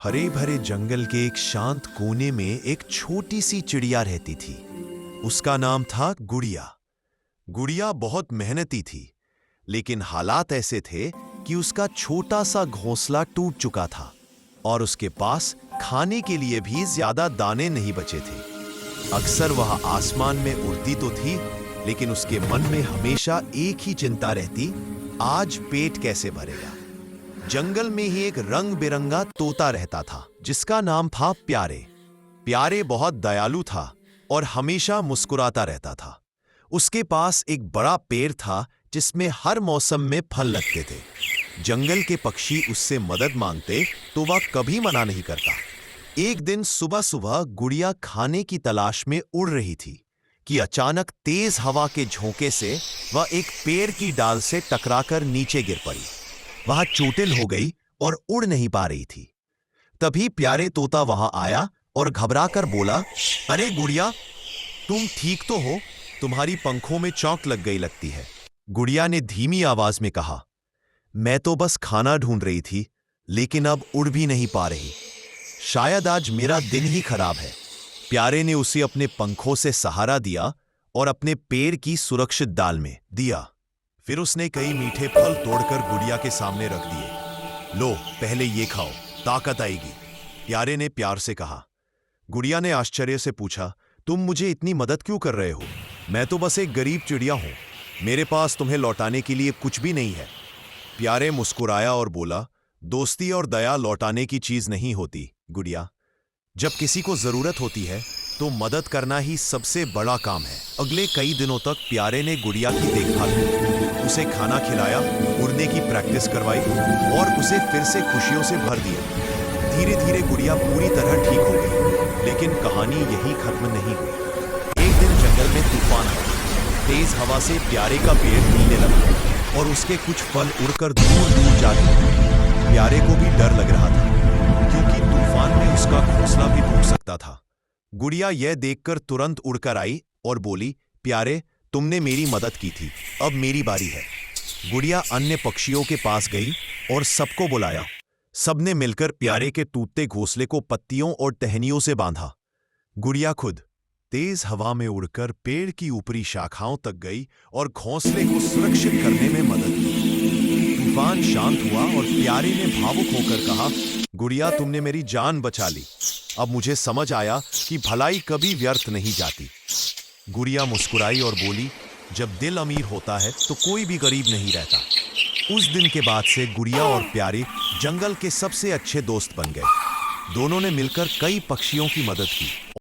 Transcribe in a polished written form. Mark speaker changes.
Speaker 1: हरे भरे जंगल के एक शांत कोने में एक छोटी सी चिड़िया रहती थी। उसका नाम था गुड़िया। गुड़िया बहुत मेहनती थी, लेकिन हालात ऐसे थे कि उसका छोटा सा घोंसला टूट चुका था और उसके पास खाने के लिए भी ज्यादा दाने नहीं बचे थे। अक्सर वह आसमान में उड़ती तो थी, लेकिन उसके मन में हमेशा एक ही चिंता रहती, आज पेट कैसे भरेगा। जंगल में ही एक रंग बिरंगा तोता रहता था, जिसका नाम था प्यारे। प्यारे बहुत दयालु था और हमेशा मुस्कुराता रहता था। उसके पास एक बड़ा पेड़ था जिसमें हर मौसम में फल लगते थे। जंगल के पक्षी उससे मदद मांगते तो वह कभी मना नहीं करता। एक दिन सुबह सुबह गुड़िया खाने की तलाश में उड़ रही थी कि अचानक तेज हवा के झोंके से वह एक पेड़ की डाल से टकराकर नीचे गिर पड़ी। वह चोटिल हो गई और उड़ नहीं पा रही थी। तभी प्यारे तोता वहां आया और घबराकर बोला, अरे गुड़िया, तुम ठीक तो हो? तुम्हारी पंखों में चौंक लग गई लगती है। गुड़िया ने धीमी आवाज में कहा, मैं तो बस खाना ढूंढ रही थी, लेकिन अब उड़ भी नहीं पा रही। शायद आज मेरा दिन ही खराब है। प्यारे ने उसे अपने पंखों से सहारा दिया और अपने पेड़ की सुरक्षित डाल में दिया। फिर उसने कई मीठे फल तोड़कर गुड़िया के सामने रख दिए। लो, पहले ये खाओ, ताकत आएगी, प्यारे ने प्यार से कहा। गुड़िया ने आश्चर्य से पूछा, तुम मुझे इतनी मदद क्यों कर रहे हो? मैं तो बस एक गरीब चिड़िया हूं, मेरे पास तुम्हें लौटाने के लिए कुछ भी नहीं है। प्यारे मुस्कुराया और बोला, दोस्ती और दया लौटाने की चीज नहीं होती गुड़िया। जब किसी को जरूरत होती है तो मदद करना ही सबसे बड़ा काम है। अगले कई दिनों तक प्यारे ने गुड़िया की देखभाल की, उसे खाना खिलाया, उड़ने की प्रैक्टिस करवाई और उसे फिर से खुशियों से भर दिया। धीरे धीरे गुड़िया पूरी तरह ठीक हो गई, लेकिन कहानी यहीं खत्म नहीं हुई। एक दिन जंगल में तूफान आया। तेज हवा से प्यारे का पेड़ हिलने लगा और उसके कुछ फल उड़कर दूर दूर जा गिरे। प्यारे को भी डर लग रहा था, क्योंकि तूफान में उसका घोंसला भी टूट सकता था। गुड़िया यह देखकर तुरंत उड़कर आई और बोली, प्यारे, तुमने मेरी मदद की थी, अब मेरी बारी है। गुड़िया अन्य पक्षियों के पास गई और सबको बुलाया। सबने मिलकर प्यारे के टूटते घोंसले को पत्तियों और टहनियों से बांधा। गुड़िया खुद तेज हवा में उड़कर पेड़ की ऊपरी शाखाओं तक गई और घोंसले को सुरक्षित करने में मदद की। तूफान शांत हुआ और प्यारे ने भावुक होकर कहा, गुड़िया, तुमने मेरी जान बचा ली। अब मुझे समझ आया कि भलाई कभी व्यर्थ नहीं जाती। गुड़िया मुस्कुराई और बोली, जब दिल अमीर होता है तो कोई भी गरीब नहीं रहता। उस दिन के बाद से गुड़िया और प्यारे जंगल के सबसे अच्छे दोस्त बन गए। दोनों ने मिलकर कई पक्षियों की मदद की